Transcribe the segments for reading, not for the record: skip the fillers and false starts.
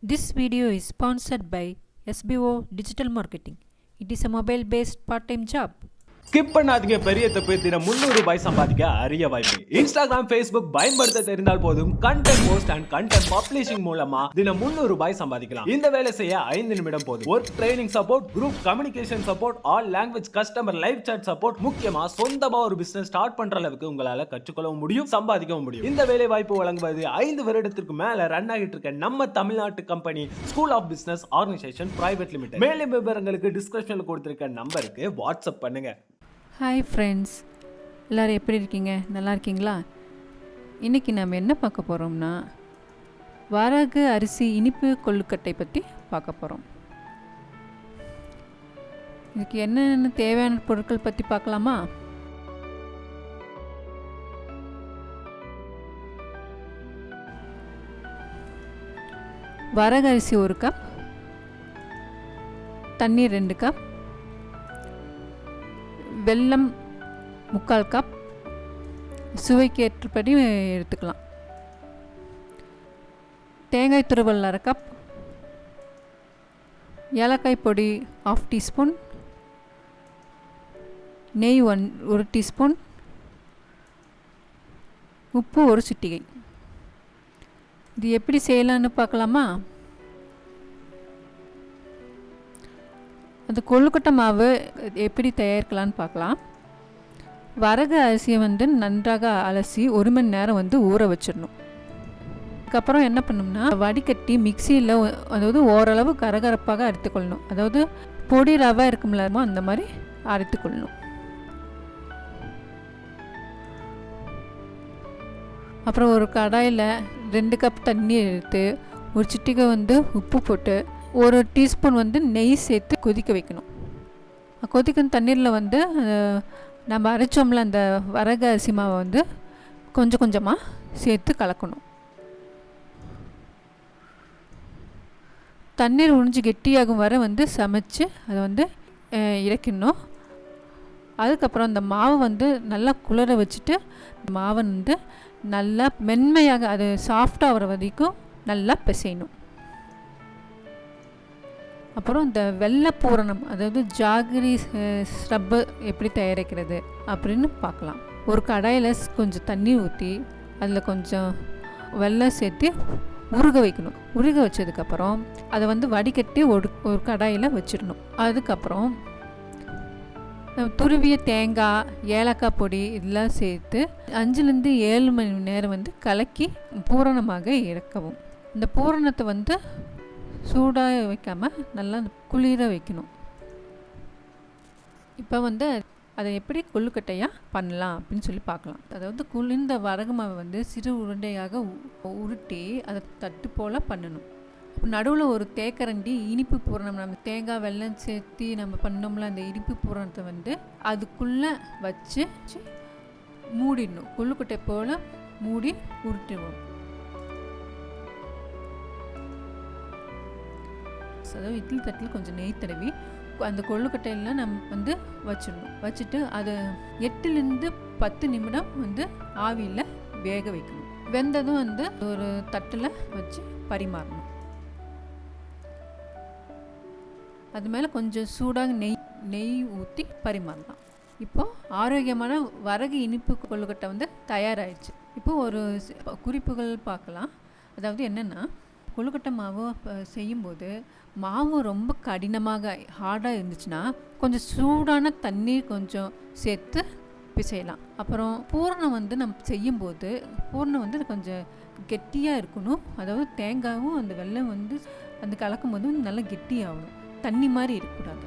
This video is sponsored by SBO Digital Marketing. It is a mobile-based part-time job. Skip பண்ணாதீங்க. பெரிய தப்பு. தினம் 300 ரூபாய் சம்பாதிக்க அரிய வாய்ப்பு. இன்ஸ்டாகிராம், ஃபேஸ்புக் பயன்படுத்த தெரிந்தால் போதும் content post and content publishing மூலமா தினம் 300 ரூபாய் சம்பாதிக்கலாம். இந்த வேலை செய்ய 5 நிமிடம் போதும். Work training support, group communication support, all language customer live chat support, முக்கியமா சொந்தமா ஒரு பிசினஸ் ஸ்டார்ட் பண்ற அளவுக்கு உங்களால கற்றுக்கொள்ளவும் முடியும், சம்பாதிக்கவும் முடியும். இந்த வேலை வாய்ப்பு வழங்குவது 5 வருடத்திற்கு மேல ரன் ஆகிட்டு இருக்க நம்ம தமிழ்நாட்டு company school of business organisation private limited. மேலும் விவரங்களுக்கு டிஸ்கிரிப்ஷன்ல கொடுத்திருக்க நம்பருக்கு வாட்ஸ்அப் பண்ணுங்க. ஹாய் ஃப்ரெண்ட்ஸ், எல்லோரும் எப்படி இருக்கீங்க? நல்லா இருக்கீங்களா? இன்றைக்கி நம்ம என்ன பார்க்க போகிறோம்னா, வரகு அரிசி இனிப்பு கொழுக்கட்டை பற்றி பார்க்க போகிறோம். இதுக்கு என்னென்ன தேவையான பொருட்கள் பற்றி பார்க்கலாமா? வரகு அரிசி 1 கப், தண்ணீர் 2 கப், வெல்லம் 3/4 கப், சுவைக்கு ஏற்றபடி எடுத்துக்கலாம். தேங்காய் துருவல் 1/2 கப், ஏலக்காய் பொடி 1/2 டீஸ்பூன், நெய் 1 டீஸ்பூன், உப்பு 1 சிட்டிகை. இது எப்படி செய்யலான்னு பார்க்கலாமா? அந்த கொழுக்கட்டை மாவு எப்படி தயாரிக்கலான்னு பார்க்கலாம். வரகு அரிசியை நன்றாக அலசி 1 மணி நேரம் ஊற வச்சிடணும். அதுக்கப்புறம் என்ன பண்ணணும்னா, வடிகட்டி மிக்சியில் அதாவது ஓரளவு கரகரப்பாக அரைத்துக்கொள்ளணும். அதாவது பொடி ரவை இருக்கும்ல, அந்த மாதிரி அரைத்துக்கொள்ளணும். அப்புறம் ஒரு கடாயில் 2 கப் தண்ணி எடுத்து 1 சிட்டிகை உப்பு போட்டு 1 டீஸ்பூன் நெய் சேர்த்து கொதிக்க வைக்கணும். கொதிக்கும் தண்ணீரில் நம்ம அரைச்சோம்ல அந்த வரகு அரிசி மாவை கொஞ்சம் கொஞ்சமாக சேர்த்து கலக்கணும். தண்ணீர் உறிஞ்சி கெட்டியாகும் வரை சமைச்சு அதை இறக்கிடணும். அதுக்கப்புறம் அந்த மாவை நல்லா குளிர வச்சுட்டு மாவை நல்லா மென்மையாக அது சாஃப்டாக வர வரைக்கும் நல்லா பிசையணும். அப்புறம் இந்த வெள்ளை பூரணம், அதாவது ஜாகரி ஸ்ரப்பு எப்படி தயாரிக்கிறது அப்படின்னு பார்க்கலாம். ஒரு கடாயில் கொஞ்சம் தண்ணி ஊற்றி அதில் கொஞ்சம் வெல்லம் சேர்த்து உருக வைக்கணும். உருக வச்சதுக்கப்புறம் அதை வடிகட்டி ஒரு கடாயில் வச்சிடணும். அதுக்கப்புறம் துருவிய தேங்காய், ஏலக்காய் பொடி இதெல்லாம் சேர்த்து 5-7 மணி நேரம் கலக்கி பூரணமாக இறக்கவும். இந்த பூரணத்தை சூடாக வைக்காமல் நல்லா குளிர வைக்கணும். இப்போ அதை எப்படி கொழுக்கட்டையாக பண்ணலாம் அப்படின்னு சொல்லி பார்க்கலாம். அதாவது குளிர்ந்த வரகு மாவை சிறு உருண்டையாக உருட்டி அதை தட்டு போல் பண்ணணும். நடுவில் ஒரு தேக்கரண்டி இனிப்பு பூரணம், நம்ம தேங்காய் வெல்லம் சேர்த்து நம்ம பண்ணோம்ல அந்த இனிப்பு பூரணத்தை அதுக்குள்ளே வச்சு மூடிடணும். கொழுக்கட்டை போல் மூடி உருட்டுவோம். அதாவது இட்லி தட்டில் கொஞ்சம் நெய் தடவி அந்த கொழுக்கட்டையெல்லாம் நம்ம வச்சிடணும். வச்சுட்டு அதை 8-10 நிமிடம் ஆவியில் வேக வைக்கணும். வெந்ததும் ஒரு தட்டில் வச்சு பரிமாறணும். அது மேலே கொஞ்சம் சூடாக நெய் ஊற்றி பரிமாறலாம். இப்போது ஆரோக்கியமான வரகு இனிப்பு கொழுக்கட்டை தயாராகிடுச்சு. இப்போது ஒரு குறிப்புகள் பார்க்கலாம். அதாவது என்னென்னா, கொழுக்கட்டை மாவு செய்யும்போது மாவு ரொம்ப கடினமாக ஹார்டாக இருந்துச்சுன்னா கொஞ்சம் சூடான தண்ணீர் கொஞ்சம் சேர்த்து பிசையலாம். அப்புறம் பூரணம் நம்ம செய்யும்போது பூரணம் கொஞ்சம் கெட்டியாக இருக்கணும். அதாவது தேங்காயும் அந்த வெல்லம் அந்த கலக்கும் போது நல்லா கெட்டியாகணும். தண்ணி மாதிரி இருக்கக்கூடாது.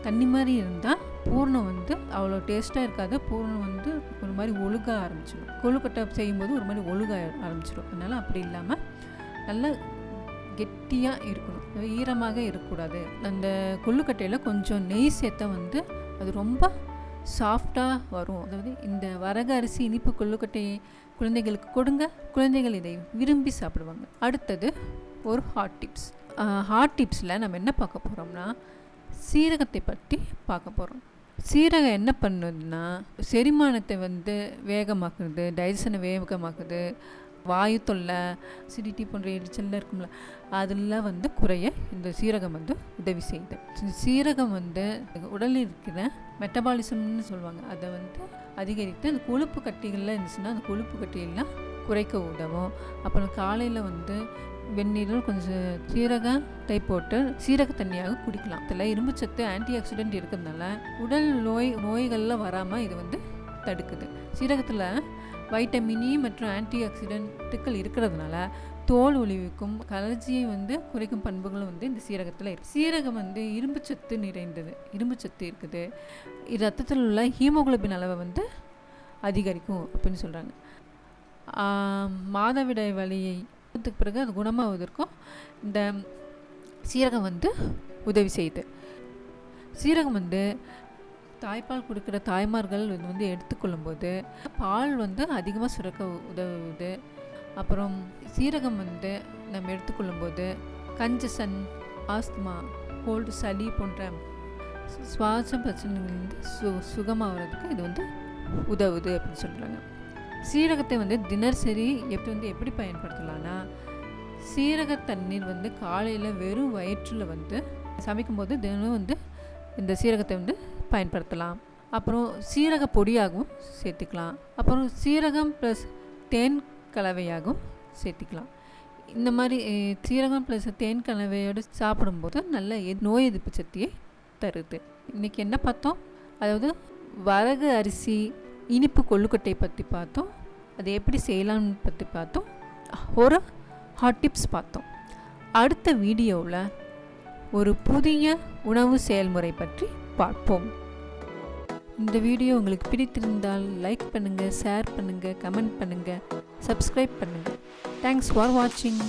தண்ணி மாதிரி இருந்தால் பூரணம் அவ்வளோ டேஸ்ட்டாக இருக்காது. பூரணம் ஒரு மாதிரி ஒழுக ஆரம்பிச்சிடும். கொழுக்கட்டை செய்யும்போது ஒரு மாதிரி ஒழுக ஆரம்பிச்சிடும். அதனால் அப்படி இல்லாமல் நல்லா கெட்டியாக இருக்கணும், ஈரமாக இருக்கக்கூடாது. அந்த கொழுக்கட்டையில் கொஞ்சம் நெய் சேர்த்தா அது ரொம்ப சாஃப்டாக வரும். அதாவது இந்த வரகு அரிசி இனிப்பு கொழுக்கட்டையை குழந்தைகளுக்கு கொடுங்க, குழந்தைகள் இதை விரும்பி சாப்பிடுவாங்க. அடுத்தது ஒரு ஹாட் டிப்ஸில் நம்ம என்ன பார்க்க போகிறோம்னா, சீரகத்தை பற்றி பார்க்க போகிறோம். சீரகம் என்ன பண்ணுதுன்னா, செரிமானத்தை வேகமாக்குது, டைஜஷனை வேகமாக்குது. வாயு தொல்லை, அசிடிட்டி போன்ற எரிச்சல்லாம் இருக்கும்ல, அதெல்லாம் வந்து குறைய இந்த சீரகம் வந்து உதவி செய்யுது. சீரகம் வந்து உடலில் இருக்கிற மெட்டபாலிசம்னு சொல்லுவாங்க, அதை வந்து அதிகரித்து அந்த கொழுப்பு கட்டிகள்லாம் இருந்துச்சுன்னா அந்த கொழுப்பு கட்டியெல்லாம் குறைக்க உதவும். அப்புறம் காலையில் வந்து வெந்நீரில் கொஞ்சம் சீரகத்தை போட்டு சீரக தண்ணியாக குடிக்கலாம். இதில் இரும்புச்சத்து ஆன்டி ஆக்சிடென்ட் இருக்கிறதுனால உடல் நோய்கள்லாம் வராமல் இது வந்து தடுக்குது. சீரகத்தில் வைட்டமின் இ மற்றும் ஆன்டி ஆக்சிடென்ட்டுகள் இருக்கிறதுனால தோல் ஒளிவுக்கும் கலர்ஜியை வந்து குறைக்கும் பண்புகளும் வந்து இந்த சீரகத்தில் இருக்குது. சீரகம் வந்து இரும்புச்சத்து நிறைந்தது, இரும்புச்சத்து இருக்குது. ரத்தத்தில் உள்ள ஹீமோகுளோபின் அளவை வந்து அதிகரிக்கும் அப்படின்னு சொல்கிறாங்க. மாதவிடாய் வலியை பிறகு அது குணமாவதற்கும் இந்த சீரகம் வந்து உதவி செய்யுது. சீரகம் வந்து தாய்ப்பால் கொடுக்குற தாய்மார்கள் வந்து எடுத்துக்கொள்ளும்போது பால் வந்து அதிகமாக சுரக்க உதவுது. அப்புறம் சீரகம் வந்து நம்ம எடுத்துக்கொள்ளும்போது கஞ்சசன், ஆஸ்துமா, கோல்டு, சளி போன்ற சுவாச பிரச்சனைகள்லேருந்து சுகமாகிறதுக்கு இது வந்து உதவுது அப்படின்னு சொல்கிறாங்க. சீரகத்தை வந்து தினசரி எப்படி பயன்படுத்தலாம்னா, சீரக தண்ணீர் வந்து காலையில் வெறும் வயிற்றில் வந்து சமைக்கும்போது தினம் வந்து இந்த சீரகத்தை வந்து பயன்படுத்தலாம். அப்புறம் சீரக பொடியாகவும் சேர்த்துக்கலாம். அப்புறம் சீரகம் ப்ளஸ் தேன் கலவையாகவும் சேர்த்துக்கலாம். இந்த மாதிரி சீரகம் ப்ளஸ் தேன் கலவையோடு சாப்பிடும்போது நல்ல நோய் எதிர்ப்பு சக்தியை தருது. இன்றைக்கி என்ன பார்த்தோம்? அதாவது வரகு அரிசி இனிப்பு கொள்ளுக்கட்டை பற்றி பார்த்தோம், அதை எப்படி செய்யலாம்னு பற்றி பார்த்தோம், ஒரு ஹாட் டிப்ஸ் பார்த்தோம். அடுத்த வீடியோவில் ஒரு புதிய உணவு செயல்முறை பற்றி பார்ப்போம். இந்த வீடியோ உங்களுக்கு பிடித்திருந்தால் லைக் பண்ணுங்கள், ஷேர் பண்ணுங்கள், கமெண்ட் பண்ணுங்கள், சப்ஸ்கிரைப் பண்ணுங்கள். தேங்க்ஸ் ஃபார் வாட்சிங்.